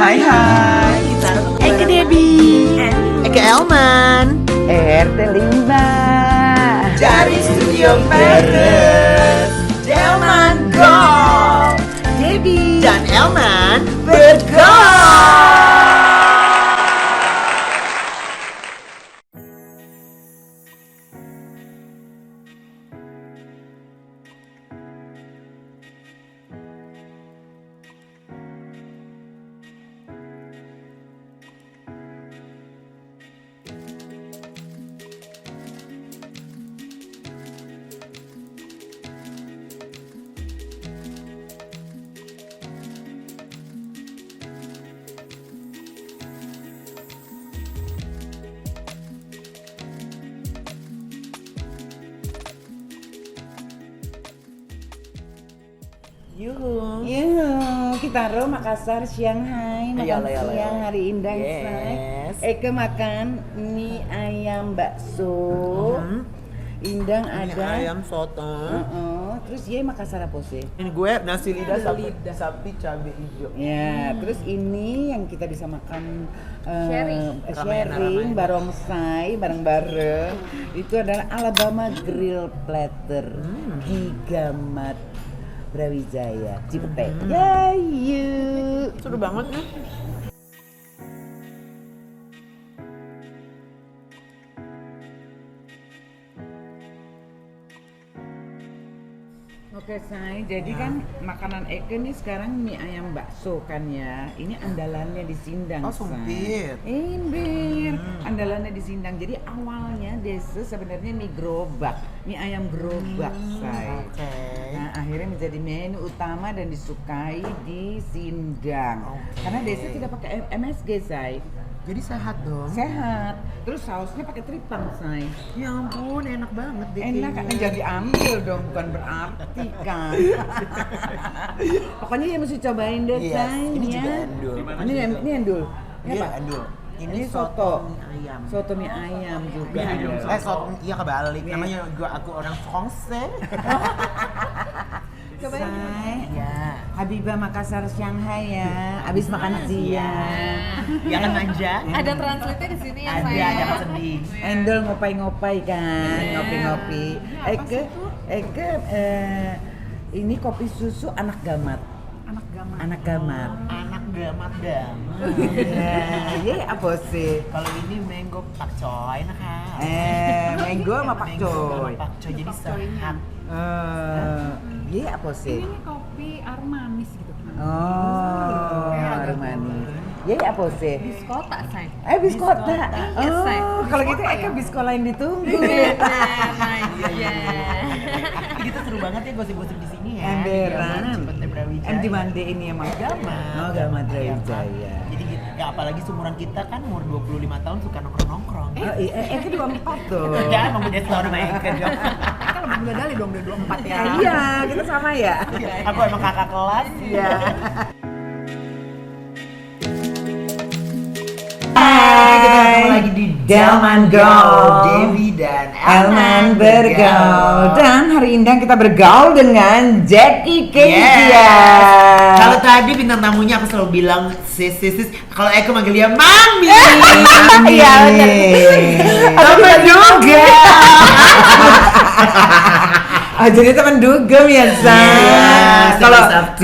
Hai hai, Eke Debbie, Eke Elman RT Limba dari Studio Paris. Elman Go, Debbie dan Elman bergol. Yuhu. kita Makassar, Shanghai, makan Ayolah. siang, hari indah, Yes. say. Eke makan mie ayam bakso, Indang Ini ada ayam soto. terus dia Makassar apa sih? Ini gue nasi lidah sapi cabai hijau. Ya, terus ini yang kita bisa makan Sharing. sharing, barongsai, bareng-bareng. Itu adalah Alabama Grill Platter, Gigamat Brawijaya, Cipete. Ya, yuk. Seru banget nih. Oke, say. Jadi kan makanan Eke nih sekarang mie ayam bakso kan ya. Ini andalannya di Sindang. Oh, Say. sumpit. Imbir. Andalannya di Sindang. Jadi awalnya desa sebenarnya mie gerobak, mie ayam gerobak, say. Oke. Nah, akhirnya menjadi menu utama dan disukai di Sindang. Oke. Karena desa tidak pakai MSG, say. Jadi sehat dong. Sehat. Terus sausnya pakai tripang, say. Ya ampun, enak banget deh. Enak kan, kayaknya. jadi ambil dong, bukan berarti kan. Pokoknya ya mesti cobain deh, Yes, say. ini ya. juga endul. Ini endul. Ini Iya, apa? endul. Ini soto. mie ayam. Soto mie ayam juga. Soto, iya kebalik. Iya. Namanya juga aku orang Fransai. Say, Ya. Habibah Makassar Shanghai ya. Abis makan siang. Jangan manja. Ada translate di sini ya, Ada, saya. jangan sedih. Endol ngopai-ngopai kan, ngopi-ngopi. Eke, ini kopi susu anak gamat. Anak gamat. Anak gamat dang. Iya, apa sih? Kalau ini mango pakcoy nah kan. Mango sama pakcoy. Pakcoy jadi sehat. Iya, apa sih? Ini kopi aromanis gitu. Oh, harum manis. Iya, apa sih? Biskota, say. Biskota. Iya, say. Kalau gitu Eka biskola yang ditunggu. Iya. Gitu seru banget ya gosip-gosip di sini ya. Emberan. Cipete Brawijaya. MD Mande ini emang Gamat. Oh, Gamat Iya, kan? Brawijaya. Jadi gitu. Ya apalagi seumuran kita kan umur 25 tahun suka nongkrong-nongkrong. Oh, Eka 24 tuh. Ya emang beda setahun sama Eka dong. Kan lebih muda dari dong, dari 24 ya. Iya, kita sama ya. Aku emang kakak kelas. Iya. Hai, kita ketemu lagi di Delman Go. Dewi dan Elman bergaul. Dan hari indah kita bergaul dengan Jackie Kezia. Kalau tadi bintang tamunya aku selalu bilang sis. Kalau Eko manggil dia mami. Iya, benar. Teman juga. Oh, jadi teman dugem ya, Sa. Iya, Kalau Sabtu.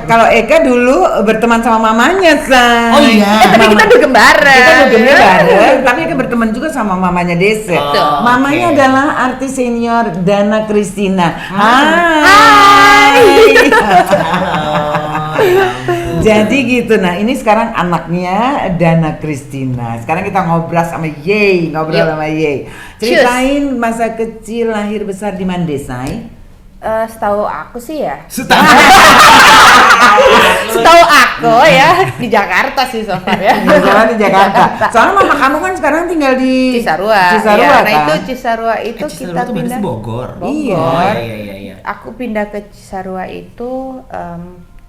kalau Eka dulu berteman sama mamanya, Sa. Oh iya. Tapi kita dugem bareng. Kita dugemnya bareng, tapi Eka berteman juga sama mamanya Dese. Oh, Mamanya oke. adalah artis senior Dana Christina. Hai. Jadi gitu, nah ini sekarang anaknya Dana Christina. Sekarang kita ngobrol sama Ye. Ceritain masa kecil, lahir besar di mana, Desai? Setahu aku sih ya. Sudah. Setahu aku ya di Jakarta sih so far ya. Misalnya di Jakarta. Soalnya mama kamu kan sekarang tinggal di Cisarua. Cisarua Ya, kan? nah itu Cisarua itu kita pindah. Bogor. Iya. Iya. Aku pindah ke Cisarua itu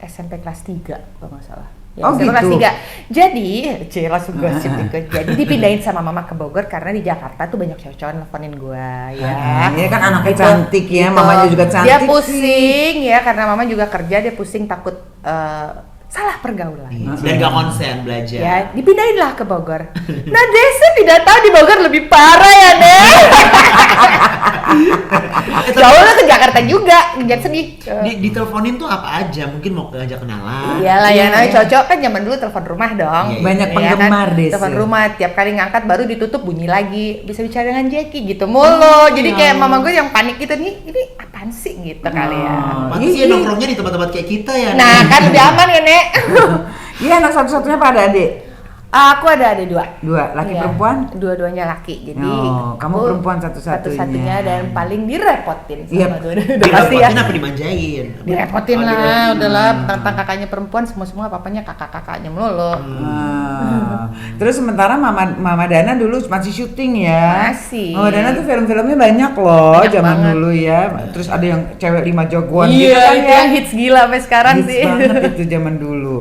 SMP kelas 3 kalau nggak salah. Oh, SMP kelas gitu? 3. Jadi, langsung gosip ikut. Jadi dipindahin sama mama ke Bogor karena di Jakarta tuh banyak cowok-cowok nelfonin gua ya. Iya kan anaknya Gitu. cantik ya, Gitu. mamanya juga cantik. Dia pusing ya karena mama juga kerja, dia pusing takut salah pergaulan. Dan gak konsen belajar. Ya, dipindahin lah ke Bogor. Nah, Desa tidak tahu di Bogor lebih parah ya, Deh. Jauh lah ke Jakarta juga, jangan sedih. Diteleponin tuh apa aja? Mungkin mau ngajak kenalan. Iyalah ya, namanya cocok kan zaman dulu telepon rumah dong. Iya, banyak Ya penggemar kan? deh. Telepon rumah tiap kali ngangkat baru ditutup bunyi lagi. Bisa bicara dengan Jackie gitu mulu. Jadi kayak mama gue yang panik gitu nih, ini apaan sih gitu kali ya. Pantes ya nongkrongnya di tempat-tempat kayak kita ya. Nah, kan lebih aman ya, Nek. Iya, anak satu-satunya apa ada adik? Aku ada 2. Dua, laki Iya, perempuan? Dua-duanya laki. Jadi kamu aku perempuan satu-satunya. dan paling direpotin Iya. sama dua-dua pasti ya. Direpotin apa dimanjain? Direpotin Oh, lah, direpotin. udahlah tentang kakaknya perempuan semua papanya kakak-kakaknya melulu. Terus sementara Mama Dana dulu masih syuting ya. Masih. Mama Dana tuh film-filmnya banyak loh Banyak zaman banget. dulu ya. Terus ada yang cewek 5 jagoan gitu Iya, kan itu ya. yang hits gila sampai sekarang Hits sih. banget itu zaman dulu.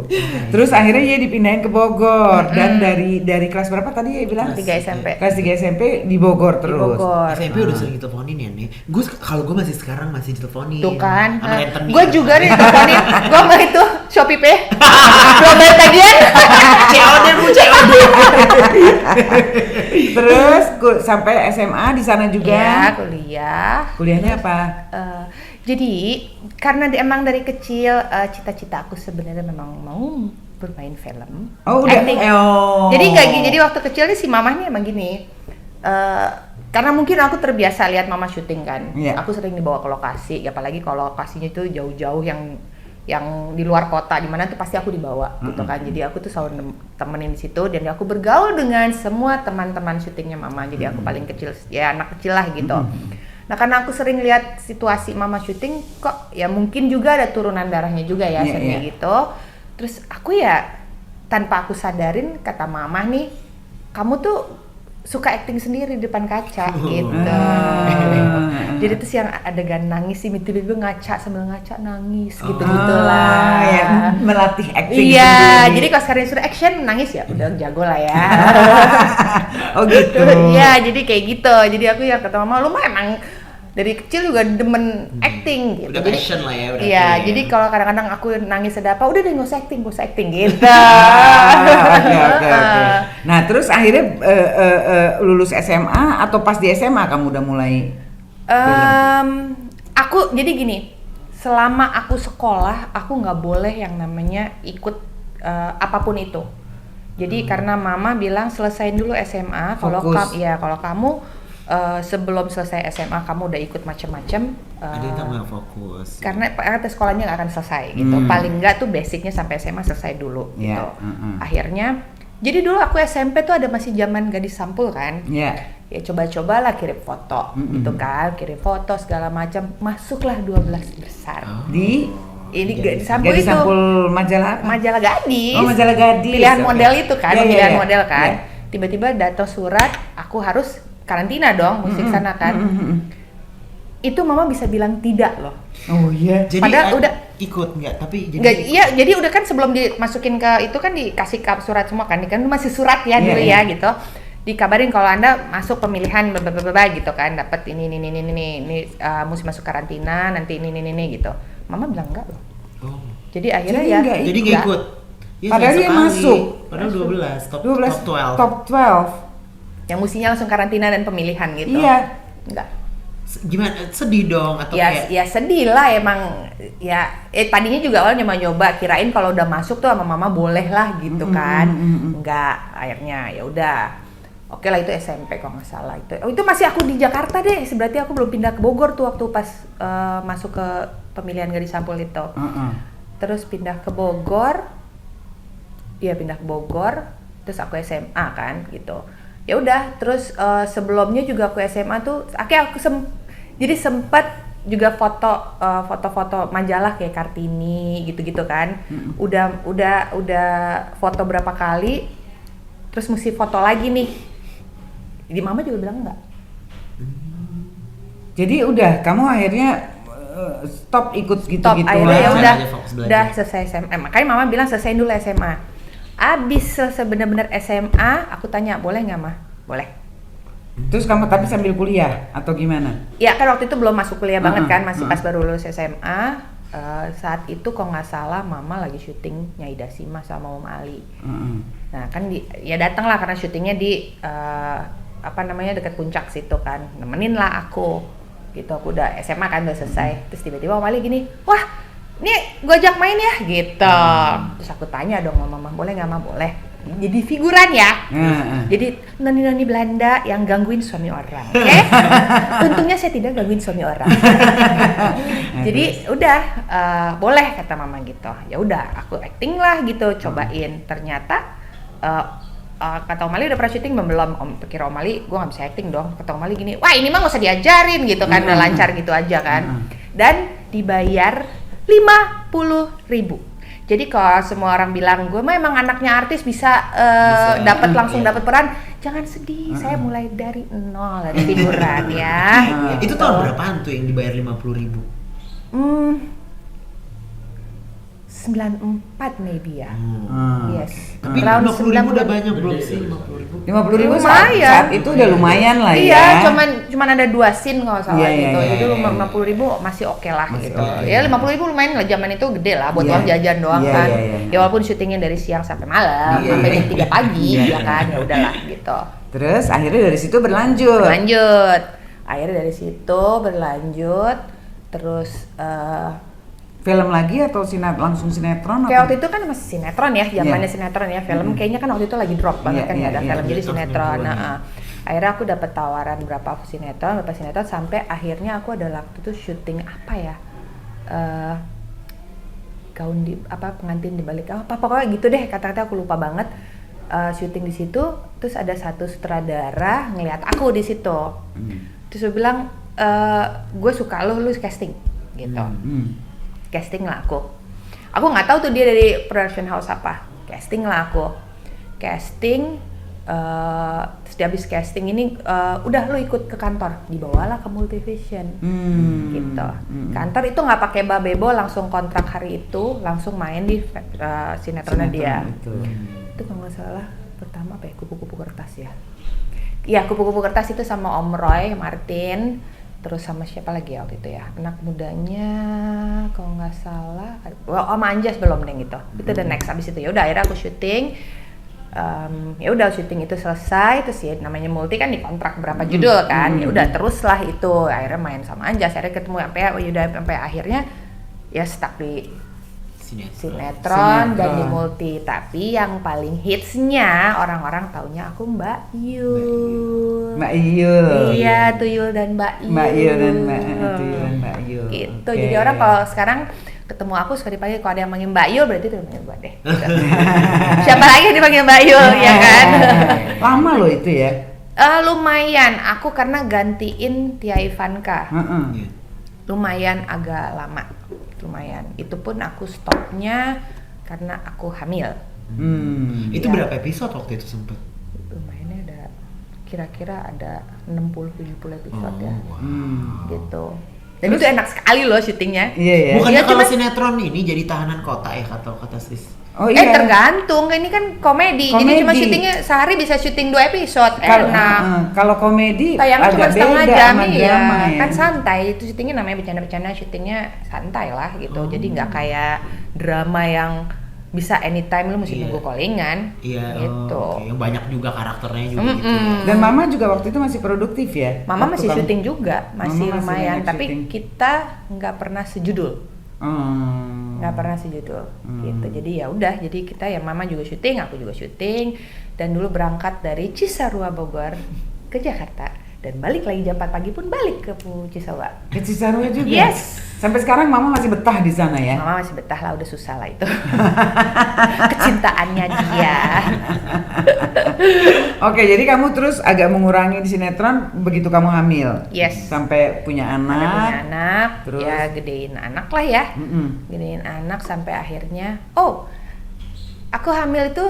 Terus akhirnya dia dipindahin ke Bogor dan dari kelas berapa tadi ya bilang? 3 SMP. Kelas 3 SMP di Bogor Di terus. Bogor. SMP udah sering diteleponin ya nih. Gue kalau gue masih sekarang masih diteleponin. Tuh kan. Sama rentenir. Gue juga nih teleponin. Gue sama itu Shopee Pay. Belum bayar tagihan. COD bu, COD. Terus sampai SMA di sana Ya, juga. kuliah. Kuliahnya apa? Jadi karena emang dari kecil cita-cita aku sebenarnya memang mau bermain film. Oh, udah. Acting. Oh. Jadi nggak gini. Jadi waktu kecil nih si mama nih emang gini. Karena mungkin aku terbiasa lihat mama syuting kan. Iya. Aku sering dibawa ke lokasi, apalagi kalau lokasinya itu jauh-jauh yang di luar kota, di mana tuh pasti aku dibawa gitu kan. Jadi aku tuh selalu temenin di situ dan aku bergaul dengan semua teman-teman syutingnya mama. Jadi aku paling kecil, ya anak kecil lah gitu. Nah, karena aku sering lihat situasi mama syuting, kok ya mungkin juga ada turunan darahnya juga ya, Iya, sering iya. gitu. Terus aku ya tanpa aku sadarin kata mama nih, kamu tuh suka acting sendiri di depan kaca gitu. Jadi terus yang adegan nangis sih tiba-tiba ngaca sambil ngaca nangis gitu-gitulah. Ya, melatih acting Iya, sendiri. jadi kalau sekarang disuruh action nangis ya udah jago lah ya. Oh gitu. Iya, jadi kayak gitu. Jadi aku yang kata mama, lu mah emang dari kecil juga demen acting gitu. Udah Jadi, passion lah ya. Udah iya, ya. jadi kalau kadang-kadang aku nangis ada apa, udah deh nggak usah acting gitu. Oke. Nah, terus akhirnya lulus SMA atau pas di SMA kamu udah mulai? Aku jadi gini, selama aku sekolah aku nggak boleh yang namanya ikut apapun itu. Jadi karena mama bilang selesain dulu SMA. Kalau Fokus. kalau kamu sebelum selesai SMA kamu udah ikut macam-macam. Ada yang nggak fokus. Karena tes sekolahnya nggak akan selesai gitu. Paling nggak tuh basicnya sampai SMA selesai dulu Iya, gitu. Akhirnya, jadi dulu aku SMP tuh ada masih zaman gadis sampul kan. Iya. Ya coba-cobalah kirim foto gitu kan, kirim foto segala macam, masuklah 12 besar. Di Ini gadis sampul Gadis itu Sampul majalah apa? majalah gadis. Oh, majalah gadis. Pilihan Oke. model itu kan, Iya, iya, pilihan iya. model kan. Iya. Tiba-tiba datang surat, aku harus karantina dong, mesti sana kan. Itu mama bisa bilang tidak loh. Oh iya. Jadi Padahal udah ikut nggak? Tapi jadi Nggak, iya, jadi udah kan sebelum dimasukin ke itu kan dikasih surat semua kan masih surat ya Iya, dulu iya. ya gitu. Dikabarin kalau Anda masuk pemilihan bla gitu kan, dapat ini mesti masuk karantina, nanti ini gitu. Mama bilang enggak loh. Oh. Jadi akhirnya Jadi ya nggak Jadi nggak ikut. Ya, Padahal sayang dia sekali. masuk. Padahal 12, top 12. Top 12. yang mestinya langsung karantina dan pemilihan gitu. Iya. Enggak. Gimana? Sedih dong atau kayak Ya sedih lah emang ya tadinya juga awalnya nyoba kirain kalau udah masuk tuh sama mama boleh lah gitu kan. Enggak, akhirnya ya udah. Oke lah, itu SMP kalau nggak salah itu masih aku di Jakarta deh, berarti aku belum pindah ke Bogor tuh waktu pas masuk ke pemilihan gadis sampul itu. Terus pindah ke Bogor, terus aku SMA kan gitu. Ya udah, terus sebelumnya juga aku SMA tuh, jadi sempat juga foto-foto majalah kayak Kartini gitu-gitu kan. Udah foto berapa kali, terus mesti foto lagi nih. Jadi mama juga bilang enggak. Jadi udah, kamu akhirnya stop ikut gitu-gitu. Akhirnya ya Belajar udah, aja, fokus belajar. udah selesai SMA. Makanya mama bilang selesaiin dulu SMA. Abis selesai bener-bener SMA, aku tanya boleh nggak mah? Boleh. Terus kamu tapi sambil kuliah atau gimana? Ya kan waktu itu belum masuk kuliah banget kan, masih pas baru lulus SMA. saat itu kalau nggak salah mama lagi syuting Nyai Dasima sama Om Ali. Nah kan ya datang lah karena syutingnya di dekat puncak situ kan, nemenin lah aku gitu. Aku udah SMA kan udah selesai, terus tiba-tiba Om Ali gini, wah nih gue ajak main ya gitu. Terus aku tanya dong sama mama, boleh nggak mama? Boleh. Jadi figuran ya, jadi noni-noni Belanda yang gangguin suami orang, oke? Untungnya saya tidak gangguin suami orang. Jadi udah boleh kata mama gitu. Ya udah, aku acting lah gitu, cobain. Ternyata kata Om Ali udah pernah syuting belum? Pikir Om Ali, gue nggak bisa acting dong. Kata Om Ali gini, wah ini mah nggak usah diajarin gitu kan, udah lancar gitu aja kan. Dan dibayar 50.000. Jadi kalau semua orang bilang gue mah emang anaknya artis bisa langsung dapat peran, jangan sedih. Saya mulai dari nol, dari figuran ya. Itu tahun berapaan tuh yang dibayar 50.000? 94 maybe ya. Yes. Tapi Around 50.000 udah banyak belum sih? 50.000 50.000 lumayan. saat itu udah lumayan lah ya. Iya, cuman ada 2 scene kalau salah gitu. Jadi 50.000 masih oke lah Masih gitu. oke. Ya 50.000 lumayan lah, zaman itu gede lah buat uang jajan doang kan. Ya walaupun syutingnya dari siang sampai malam, sampai jam 3 pagi ya kan. Ya udahlah gitu. Terus akhirnya dari situ berlanjut. Akhirnya dari situ berlanjut terus Film lagi atau langsung sinetron? kayak waktu itu kan masih sinetron ya, zamannya sinetron ya. Film kayaknya kan waktu itu lagi drop banget kan, nggak ada film, jadi sinetron. Akhirnya aku dapat tawaran beberapa sinetron sampai akhirnya aku ada waktu itu syuting apa ya, gaun di pengantin di balik pokoknya gitu deh, kata-kata aku lupa banget. Syuting di situ, terus ada satu sutradara ngelihat aku di situ, terus dia bilang, gue suka lu casting gitu. Casting lah aku nggak tahu tuh dia dari production house apa. Casting terus dia habis casting ini udah lu ikut ke kantor, dibawalah ke Multivision gitu. Kantor itu nggak pakai babebo, langsung kontrak hari itu, langsung main di sinetronnya dia. Itu kalau nggak salah pertama apa ya, Kupu-Kupu Kertas ya. Iya, Kupu-Kupu Kertas itu sama Om Roy Martin. Terus sama siapa lagi ya waktu itu ya, anak mudanya kalau nggak salah, sama Anjas belum deh gitu. Itu the next, abis itu ya udah akhirnya aku syuting. Ya udah syuting itu selesai, terus ya namanya multi kan dikontrak berapa judul kan. Ya udah teruslah itu, akhirnya main sama Anjas, akhirnya ketemu sampai akhirnya ya stuck di sinetron dan di multi. Tapi yang paling hitsnya orang-orang taunya aku Mbak Yul. Iya, Tuyul dan Mbak Yul. Gitu. Okay. Jadi orang kalau sekarang ketemu aku suka dipanggil, kalau ada yang manggil Mbak Yul berarti itu manggil Mbak deh. Siapa lagi yang dipanggil Mbak Yul ya kan? Lama loh itu ya. Lumayan. Aku karena gantiin Tia Ivanka. Lumayan agak lama. Itu pun aku stopnya karena aku hamil. Itu berapa episode waktu itu sempet? Lumayannya ada kira-kira ada 60-70 episode ya. Gitu. Dan itu enak sekali loh syutingnya. Iya. Bukannya kalau sinetron ini jadi tahanan kota ya kata Sis? Oh iya. Tergantung, ini kan komedi. Jadi cuma syutingnya sehari bisa syuting 2 episode. Enak. Kalau komedi tayangnya cuma setengah jam ya. Ya. Kan santai, itu syutingnya namanya bercanda-bercanda, syutingnya santai lah gitu. Jadi nggak kayak drama yang bisa anytime lu mesti nunggu callingan. Iya. Gitu. Yang banyak juga karakternya juga gitu. Dan Mama juga waktu itu masih produktif ya? Mama masih syuting juga, masih lumayan. Tapi syuting. kita nggak pernah sejudul. Nggak pernah sejudul gitu. Jadi ya udah, jadi kita ya Mama juga syuting, aku juga syuting, dan dulu berangkat dari Cisarua Bogor ke Jakarta dan balik lagi jam 4 pagi pun balik ke Cisarua. Ke Cisarua juga? Yes. Sampai sekarang Mama masih betah di sana ya? Mama masih betah lah, udah susah lah itu. Kecintaannya dia. Oke, jadi kamu terus agak mengurangi di sinetron begitu kamu hamil? Yes. Sampai punya anak? Punya anak, terus? Ya gedein anak lah ya. Gedein anak sampai akhirnya, aku hamil itu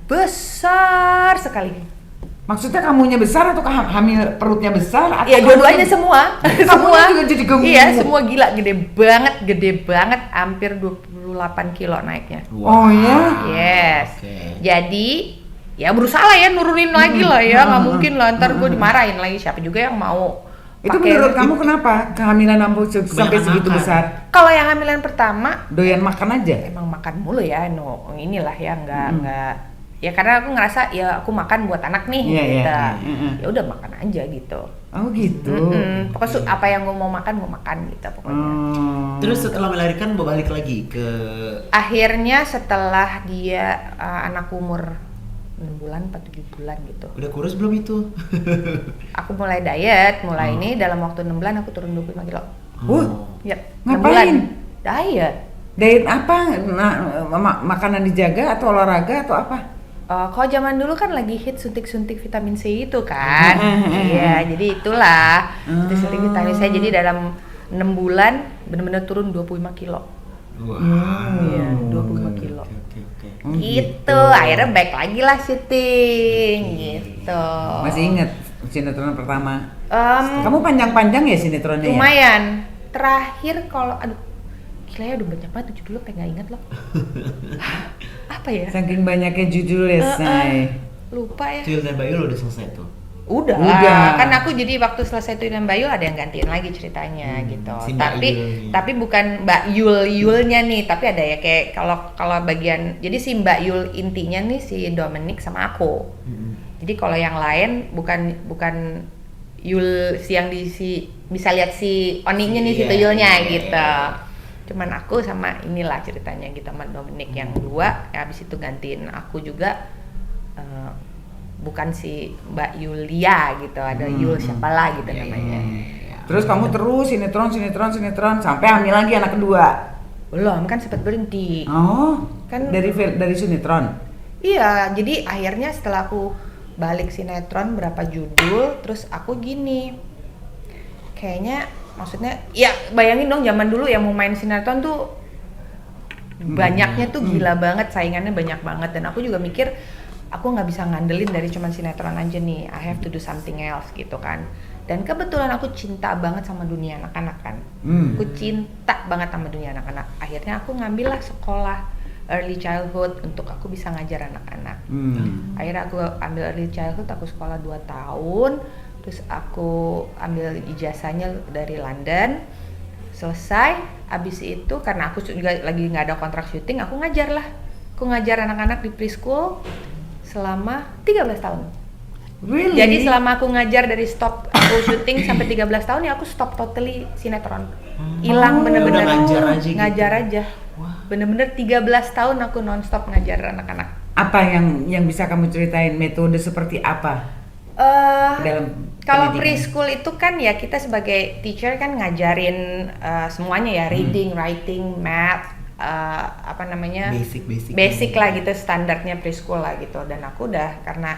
besar sekali. Maksudnya kamunya besar atau hamil perutnya besar? Atau Iya, dua-duanya semua. Semua juga jadi gemuk. Iya, semua gila, gede banget, hampir 28 kilo naiknya. Oh ya? Yes. Okay. Jadi ya berusaha lah ya nurunin lagi lah ya, nggak mungkin lah ntar gue dimarahin lagi, siapa juga yang mau Itu menurut kamu kenapa kehamilan sampai segitu makan. besar? Kalau yang hamilan pertama Doyan makan aja. emang makan mulu ya, inilah ya nggak ya karena aku ngerasa ya aku makan buat anak nih Iya, gitu. iya. Ya udah makan aja gitu. Oh gitu. Pokoknya apa yang gue mau makan gitu pokoknya. Terus setelah melahirkan mau balik lagi ke Akhirnya setelah dia anak umur 6 bulan, 4-7 bulan gitu. udah kurus belum itu? Aku mulai diet, ini dalam waktu 6 bulan aku turun 25 kilo. Ya, 6 Ngapain? bulan. Diet. Diet apa? Makanan dijaga atau olahraga atau apa? Kalau zaman dulu kan lagi hit suntik-suntik vitamin C itu kan. Iya, jadi itulah suntik-suntik vitamin C. Jadi dalam 6 bulan benar-benar turun 25 kilo. Wow. Iya, 25 kilo. Oke. Gitu. Akhirnya back lagi lah syuting gitu. Masih inget sinetron pertama? Em, Kamu panjang-panjang ya sinetronnya? Ya? lumayan. Terakhir kalau gila ya udah banyak banget judulnya kayak nggak inget loh. Apa ya? Saking banyaknya judul ya, Say. Lupa ya. Tuyul dan Bayu lo udah selesai tuh. Udah. Kan aku jadi waktu selesai Tuyul dan Bayu ada yang gantiin lagi ceritanya gitu. si Mbak Tapi Yul. tapi bukan Mbak Yulnya nih, tapi ada ya kayak kalau bagian jadi si Mbak Yul intinya nih si Dominic sama aku. Jadi kalau yang lain bukan Yul yang bisa lihat si Oninya nih si Iya, Tuyulnya iya, gitu. iya. Cuman aku sama inilah ceritanya gitu sama Dominic yang dua, ya habis itu gantiin aku juga bukan si Mbak Yulia gitu, ada Yul siapa lah gitu namanya. Terus kamu terus sinetron sampai hamil lagi anak kedua. Belum, kan sempat berhenti. Oh, Kan- dari sinetron. Iya, jadi akhirnya setelah aku balik sinetron berapa judul, terus aku gini, kayaknya maksudnya, ya bayangin dong zaman dulu yang mau main sinetron tuh banyaknya tuh gila banget, saingannya banyak banget, dan aku juga mikir aku nggak bisa ngandelin dari cuman sinetron aja nih, I have to do something else gitu kan. Dan kebetulan aku cinta banget sama dunia anak-anak kan, aku cinta banget sama dunia anak-anak. Akhirnya aku ngambil lah sekolah early childhood untuk aku bisa ngajar anak-anak. Akhirnya aku ambil early childhood, aku sekolah 2 tahun, terus aku ambil ijazahnya dari London. Selesai, abis itu karena aku juga lagi nggak ada kontrak syuting, aku ngajar lah. Aku ngajar anak-anak di preschool selama 13 tahun. Really? Jadi selama aku ngajar dari stop aku syuting sampai 13 tahun ya aku stop totally sinetron. Hilang bener-bener Udah ngajar aja gitu. ngajar aja. Bener-bener 13 tahun aku nonstop ngajar anak-anak. Apa yang bisa kamu ceritain, metode seperti apa dalam Kalau pendidikan? preschool itu kan ya kita sebagai teacher kan ngajarin semuanya ya, reading, writing, math, apa namanya, basic lah gitu, standarnya preschool lah gitu. Dan aku udah karena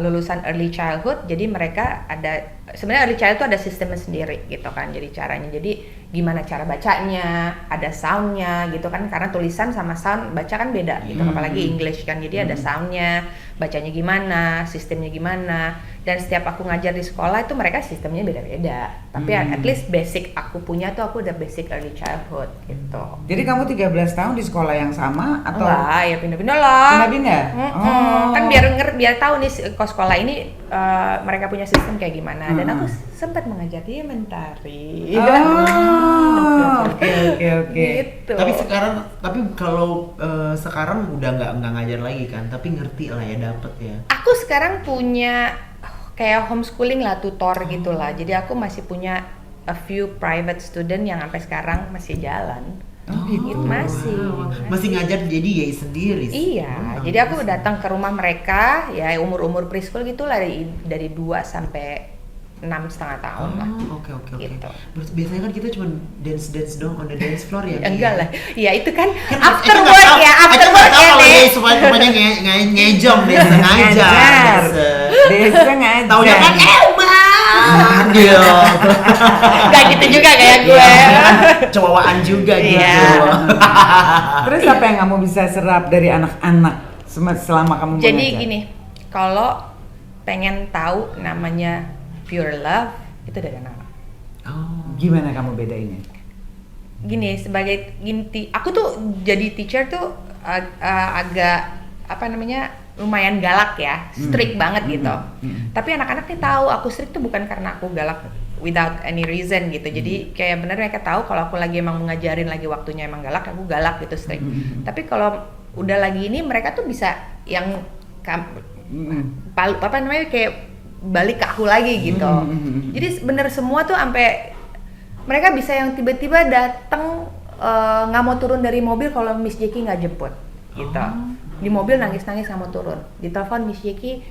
lulusan early childhood, jadi mereka ada sebenarnya early childhood itu ada sistemnya sendiri gitu kan. Jadi caranya, jadi gimana cara bacanya, ada soundnya gitu kan, karena tulisan sama sound baca kan beda gitu, apalagi English kan. Jadi ada soundnya, bacanya gimana, sistemnya gimana. Dan setiap aku ngajar di sekolah itu mereka sistemnya beda-beda. Tapi at least basic aku punya tuh, aku udah basic early childhood gitu. Jadi kamu 13 tahun di sekolah yang sama atau Enggak, ya pindah-pindah lah. pindah-pindah? Kan biar tahu nih kok sekolah ini mereka punya sistem kayak gimana. Dan aku sempat mengajar dia mentari. Oke. Gitu. Tapi kalau sekarang udah nggak ngajar lagi kan, tapi ngerti lah ya, dapet ya. Aku sekarang punya kayak homeschooling lah, tutor gitu lah. Jadi aku masih punya a few private student yang sampai sekarang masih jalan. Gitu. Masih ngajar jadi ya sendiri. Iya, jadi aku datang ke rumah mereka ya umur preschool gitu lah, dari 2 sampai 6,5 tahun lah. Oke. Gitu. Biasanya kan kita cuma dance dong on the dance floor ya. Enggak lah, ya itu kan Kan after Eka nggak work tahu- ya, Eka after nggak work tahu ya kalau deh. dia semuanya ngejong dia sengaja. Desa ngajar. Taunya kan manggil. Gak gitu juga kayak gue. Cowaan juga gitu. Iya. Terus apa yang kamu bisa serap dari anak-anak selama kamu Jadi mengajar? gini, kalau pengen tahu namanya pure love itu dari anak-anak. Gimana kamu bedainnya? Gini, sebagai aku tuh jadi teacher tuh agak apa namanya, lumayan galak ya, strict banget gitu. Tapi anak-anak nih tahu aku strict tuh bukan karena aku galak without any reason gitu. Jadi kayak bener mereka tahu kalau aku lagi emang ngajarin lagi waktunya emang galak, aku galak gitu strict. Tapi kalau udah lagi ini mereka tuh bisa yang apa namanya kayak balik ke aku lagi gitu. Jadi bener semua tuh sampai mereka bisa yang tiba-tiba datang nggak mau turun dari mobil kalau Miss Jackie nggak jemput gitu. Di mobil nangis-nangis nggak mau turun. Ditelepon Miss Jackie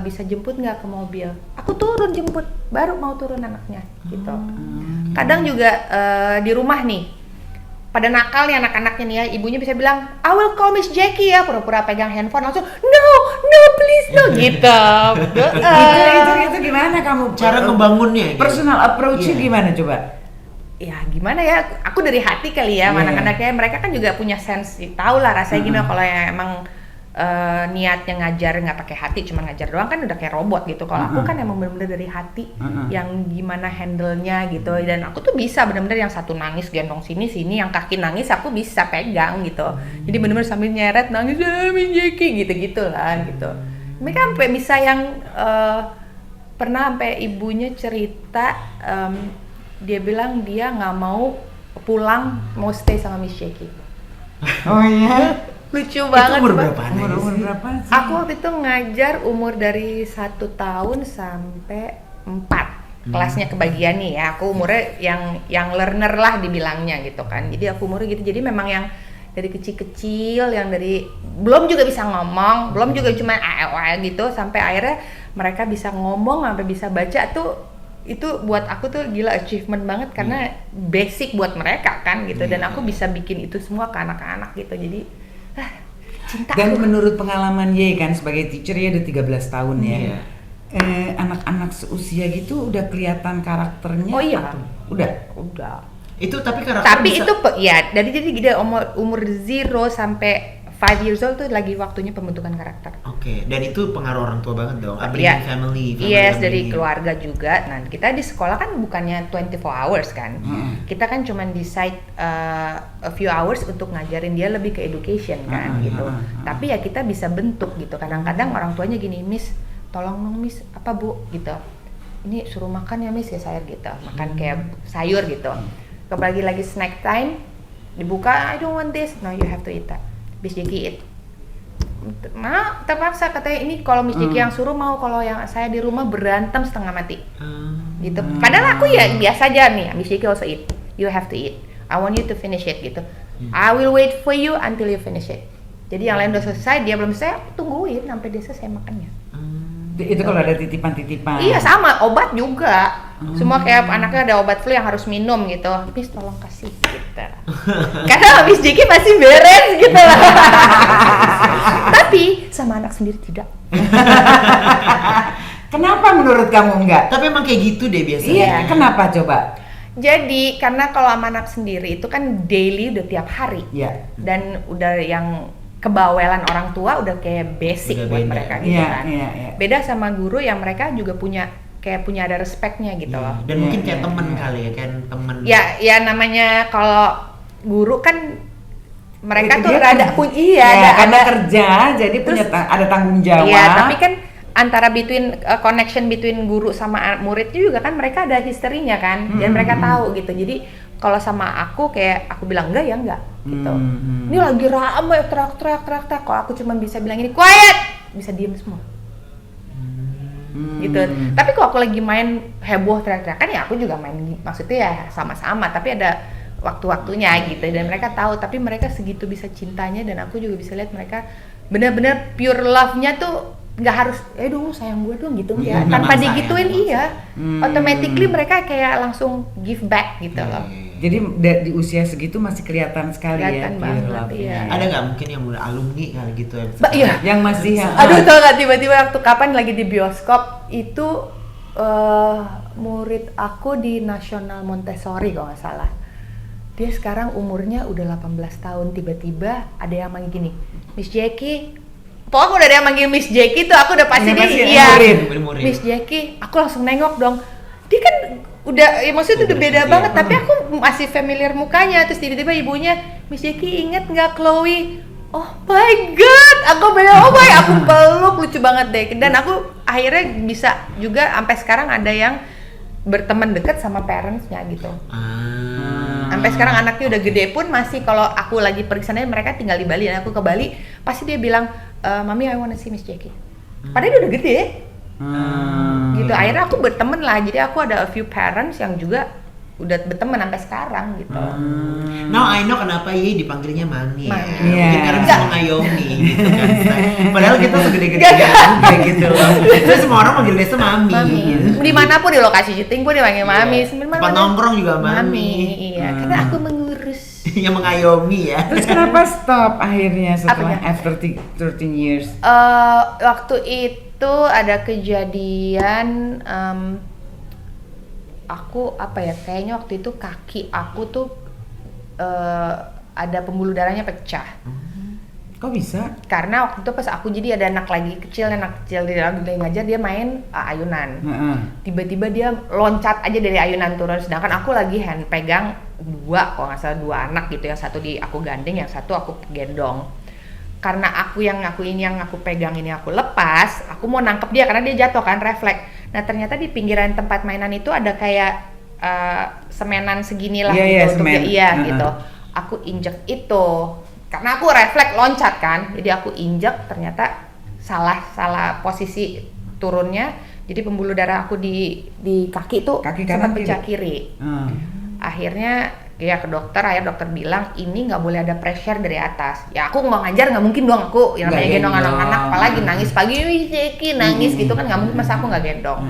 bisa jemput nggak ke mobil? Aku turun jemput, baru mau turun anaknya gitu. Kadang juga di rumah nih, pada nakal nih anak-anaknya nih ya, ibunya bisa bilang, I will call Miss Jackie ya, pura-pura pegang handphone langsung, no please no gitu. Itu gimana kamu? Cara ngebangunnya. Personal approach-nya gimana coba? Ya gimana ya, aku dari hati kali ya, anak-anaknya mereka kan juga punya sense, tahu lah rasanya gimana kalau yang emang niatnya ngajar nggak pakai hati, cuma ngajar doang kan udah kayak robot gitu. Kalau aku kan emang bener-bener dari hati, yang gimana handle-nya gitu. Dan aku tuh bisa bener-bener yang satu nangis gendong sini, yang kaki nangis aku bisa pegang gitu. Jadi bener-bener sambil nyeret nangis, Miss Jackie gitu-gitu lah gitu. Mereka sampai bisa yang pernah sampai ibunya cerita, dia bilang dia nggak mau pulang, mau stay sama Miss Jackie. Oh iya? Lucu banget. Itu umur berapa? Umur berapa sih? Aku waktu itu ngajar umur dari 1 tahun sampai 4. Kelasnya kebagian nih ya. Aku umurnya yang learner lah dibilangnya gitu kan. Jadi aku umurnya gitu. Jadi memang yang dari kecil-kecil, yang dari belum juga bisa ngomong, belum juga cuma gitu, sampai akhirnya mereka bisa ngomong, sampai bisa baca tuh. Itu buat aku tuh gila achievement banget karena basic buat mereka kan gitu. Dan aku bisa bikin itu semua ke anak-anak gitu. Jadi cinta. Dan menurut pengalaman Ye kan sebagai teacher ya udah 13 tahun ya. Anak-anak seusia gitu udah kelihatan karakternya. Oh iya. Atau? Udah. Itu tapi karakter Tapi bisa... itu ya jadi dia umur 0 sampai 5 years old tuh lagi waktunya pembentukan karakter. Oke, dan itu pengaruh orang tua banget dong. Iya. Family Yes, dari keluarga juga. Nah, kita di sekolah kan bukannya 24 hours kan. Kita kan cuma decide a few hours untuk ngajarin dia lebih ke education kan gitu. Tapi ya kita bisa bentuk gitu. Kadang-kadang orang tuanya gini, Miss, tolong dong Miss, apa Bu gitu. Ini suruh makan ya Miss ya saya gitu. Makan kayak sayur gitu. Apalagi lagi snack time, dibuka, I don't want this. No, you have to eat that. Miss Jackie eat. Nah, terpaksa katanya ini kalau Miss Jackie yang suruh mau, kalau yang saya di rumah berantem setengah mati. Gitu. Padahal aku ya biasa aja nih, Miss Jackie also eat. You have to eat. I want you to finish it gitu. I will wait for you until you finish it. Jadi yang lain udah selesai, dia belum selesai, aku tungguin sampai dia selesai makannya. Itu kalau ada titipan-titipan. Iya sama, obat juga. Semua kayak anaknya ada obat flu yang harus minum gitu. Miss tolong kasih gitu. Karena Miss Jackie pasti beres gitu lah. Tapi sama anak sendiri tidak. Kenapa menurut kamu enggak? Tapi emang kayak gitu deh biasanya. Iya, kenapa coba? Jadi karena kalau sama anak sendiri itu kan daily udah tiap hari. Iya. Dan udah yang kebawelan orang tua udah kayak basic Udah buat beda. mereka gitu Iya, kan. iya. Beda sama guru yang mereka juga punya ada respectnya gitu loh. Dan mungkin kayak Iya, temen iya. kali ya, kan temen. Ya namanya kalau guru kan mereka tuh Dia rada kan- punya karena kerja jadi punya Terus- ada tanggung jawab. Iya, tapi kan antara connection between guru sama murid juga kan mereka ada historinya kan, dan mereka tahu gitu. Jadi kalau sama aku kayak aku bilang enggak ya enggak gitu. Ini lagi rame teriak-teriak. Kalau aku cuma bisa bilang ini quiet, bisa diem semua. Gitu. Tapi kalau aku lagi main heboh teriak-teriakan ya aku juga main, maksudnya ya sama-sama, tapi ada waktu-waktunya gitu, dan mereka tahu. Tapi mereka segitu bisa cintanya, dan aku juga bisa lihat mereka benar-benar pure love-nya tuh nggak harus dong sayang gue dong gitu ya, tanpa memang digituin sayang. iya, automatically mereka kayak langsung give back gitu loh. Jadi di usia segitu masih kelihatan sekali Kelihatan ya banget, pure love-nya. iya. Ada nggak mungkin yang udah alumni kali gitu ya? Iya. Yang masih Aduh, tau gak tiba-tiba waktu kapan lagi di bioskop itu murid aku di National Montessori kalau nggak salah. Dia sekarang umurnya udah 18 tahun, tiba-tiba ada yang manggil gini, Miss Jackie. Pokoknya udah ada yang manggil Miss Jackie tuh, aku udah pasti Ini masih iya. murid. Miss Jackie, aku langsung nengok dong. Dia kan udah, ya maksudnya udah beda banget, tapi aku masih familiar mukanya. Terus tiba-tiba ibunya, Miss Jackie inget nggak Chloe? Oh my god, aku bilang oh my, aku peluk, lucu banget deh. Dan aku akhirnya bisa juga sampai sekarang ada yang berteman dekat sama parents-nya gitu. Ah. Sampai sekarang anaknya udah gede pun masih kalau aku lagi pergi sana, mereka tinggal di Bali dan aku ke Bali, pasti dia bilang, Mami I wanna see Miss Jackie. Padahal dia udah gede. Gitu. Akhirnya aku berteman lah. Jadi aku ada a few parents yang juga udah berteman sampai sekarang gitu. Now I know kenapa Ye dipanggilnya Mami. Ya. Mami. Mungkin Iya. karena bisa mengayomi gitu kan. Padahal kita segede-gede kayak gitu loh. Terus semua orang manggil Desa Mami. Mami. Dimanapun di lokasi syuting gue dipanggil Mami. Sebenarnya Tempat nongkrong juga Mami. Iya, karena aku mengurus. Yang mengayomi ya. Terus kenapa stop akhirnya setelah Apanya? after 13 years? Waktu itu ada kejadian aku apa ya, kayaknya waktu itu kaki aku tuh ada pembuluh darahnya pecah. Kok bisa? Karena waktu itu pas aku jadi ada anak kecil dia lagi ngajar, dia main ayunan. Tiba-tiba dia loncat aja dari ayunan turun, sedangkan aku lagi pegang kalau nggak salah dua anak gitu, yang satu aku gandeng, yang satu aku gendong. Karena aku pegang ini aku lepas, aku mau nangkep dia karena dia jatuh kan, refleks. Nah ternyata di pinggiran tempat mainan itu ada kayak semenan segini lah gitu untuk dia, gitu. Aku injek itu karena aku refleks loncat kan, jadi aku injek, ternyata salah posisi turunnya, jadi pembuluh darah aku di kaki itu sempat pecah kiri. Akhirnya ya ke dokter, dokter bilang ini nggak boleh ada pressure dari atas. Ya aku mau ngajar nggak mungkin dong aku yang namanya gendong anak-anak, apalagi nangis pagi, Jackie nangis gitu kan, nggak mungkin, masa aku nggak gendong.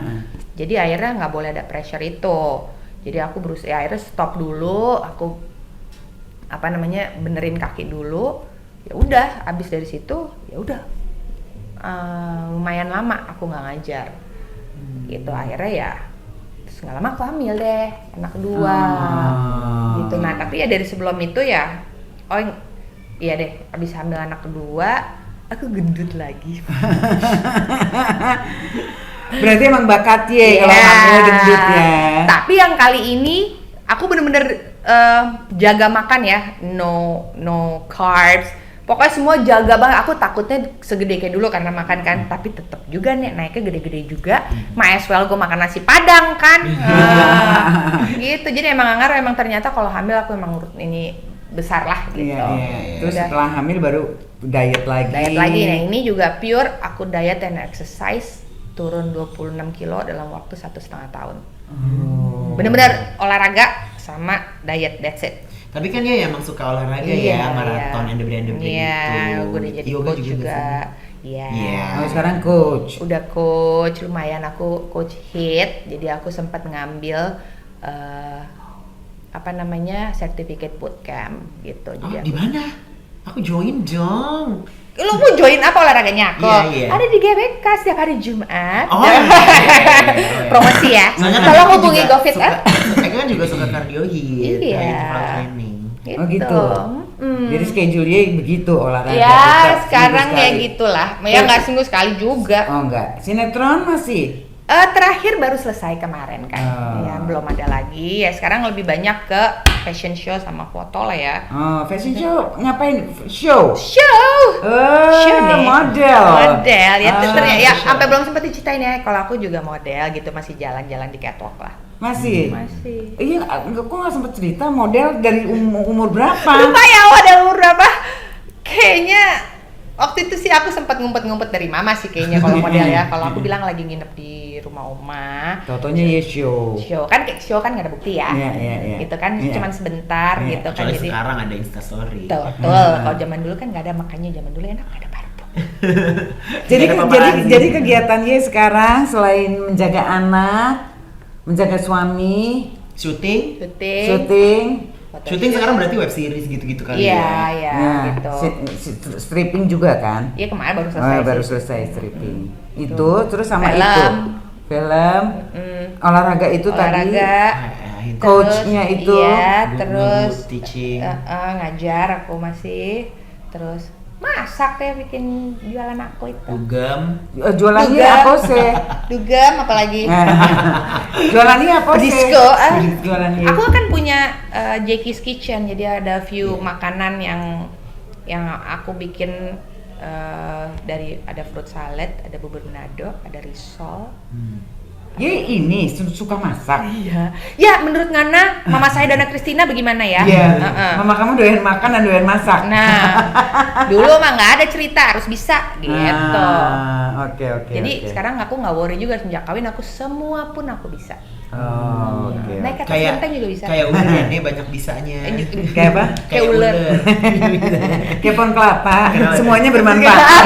Jadi akhirnya nggak boleh ada pressure itu. Jadi aku berusaha, akhirnya stop dulu, aku benerin kaki dulu. Ya udah, abis dari situ ya udah lumayan lama aku nggak ngajar. Gitu akhirnya ya. Nggak lama aku hamil deh, anak kedua gitu. Nah tapi ya dari sebelum itu ya, iya deh, abis hamil anak kedua aku gendut lagi. Berarti emang bakatnya kalau hamil gendut ya. Tapi yang kali ini aku bener-bener jaga makan ya, no carbs. Pokoknya semua jaga banget. Aku takutnya segede kayak dulu karena makan kan, tapi tetap juga nih naiknya gede-gede juga. Might as well gue makan nasi padang kan. Gitu. Jadi emang ngaruh, emang ternyata kalau hamil aku emang ini besar lah gitu. Iya. Terus setelah hamil baru diet lagi. Nah ini juga pure aku diet and exercise, turun 26 kilo dalam waktu 1,5 tahun. Bener-bener olahraga sama diet, that's it. Tapi kan dia emang suka olahraga ya, maraton and the brand gitu. Iya, gue udah jadi Yoga coach juga. Iya. Oh, sekarang coach. Udah coach, lumayan aku coach HIIT. Jadi aku sempat ngambil certificate bootcamp gitu. Jadi di mana? Aku join dong. Lu mau join apa olahraganya aku? Iya. Ada di GBK setiap hari Jumat. Iya. Promosi ya. Soalnya Tolong kan hubungi juga GoFit suka- Eka kan juga suka cardio HIIT, Iya. interval training. Oh gitu. Jadi schedule-nya begitu olahraga. Ya Seminggu sekarang ya sekali. gitulah. Ya nggak seminggu sekali juga. Oh enggak. Sinetron masih. Terakhir baru selesai kemarin kan. Ya belum ada lagi. Ya sekarang lebih banyak ke fashion show sama foto lah ya. Oh, fashion show ngapain? Show. Show deh. Model Ya ternyata ya show. sampai belum sempat diceritain ya. Kalau aku juga model gitu, masih jalan-jalan di catwalk lah. Masih. Masih. Iya, kok nggak sempet cerita model dari umur berapa? Lupa ya ada umur berapa? Kayaknya waktu itu sih aku sempat ngumpet-ngumpet dari mama sih kayaknya kalau model ya. Kalau aku bilang lagi nginep di rumah oma. Totonya ya show. Show kan nggak ada bukti ya. Iya. Gitu kan Iya. cuman sebentar Iya. gitu kan. Kecuali Jadi sekarang ada Instastory. betul. Kalau zaman dulu kan nggak ada, makanya zaman dulu enak nggak ada parfum. Jadi kegiatannya sekarang selain menjaga anak, menjaga suami, Syuting syuting, Syuting sekarang berarti web series gitu-gitu kali Iya, ya. iya nah, gitu. stripping juga kan? Iya kemarin baru selesai. Baru sih. selesai stripping. Itu terus sama Film. itu. Film. Olahraga itu tadi. Olahraga. Coachnya itu. Iya, terus teaching. ngajar aku masih. Terus masak ya, bikin jualan aku itu. Dugem. Jualannya Dugem. apa sih? Dugem apalagi. Jualannya apa sih? Disco. Jualannya. Aku kan punya Jackie's Kitchen, jadi ada few makanan yang aku bikin dari ada fruit salad, ada bubur Manado, ada risol, Ya ini suka masak. Iya. Ya menurut Ngana, mama saya Dana Kristina bagaimana ya? Iya. Heeh. Mama kamu doyan makan dan doyan masak. Nah, dulu mah nggak ada cerita, harus bisa gitu. Oke. Jadi sekarang aku nggak worry juga sejak kawin, aku semua pun aku bisa. Oh, oke. Naik atas Kayak genteng juga bisa. kayak ular ya, nih banyak bisanya. Kayak apa? Kayak ular. Kayak pohon kelapa. Kenapa? Semuanya bermanfaat.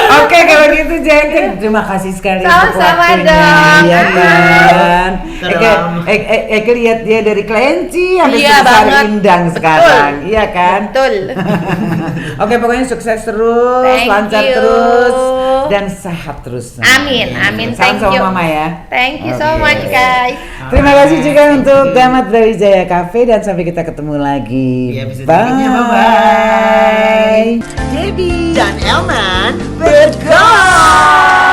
Oke, kalau gitu Jen, terima kasih sekali untuk Sama-sama waktunya, dong. ya kan. Salam. Eke lihat dia dari Kelenci sampai Iya Sari banget. Indang sekarang, iya kan? Betul. Oke, pokoknya sukses terus, Thank lancar you. terus, dan sehat terus. Amin, amin. Salam Thank sama you. Mama ya. Thank you so Oke. much guys. Terima kasih juga untuk Gamat Brawijaya Cafe dan sampai kita ketemu lagi. Iya, bisa Bye. dikitnya, bye-bye. Debbie dan Elman bergol.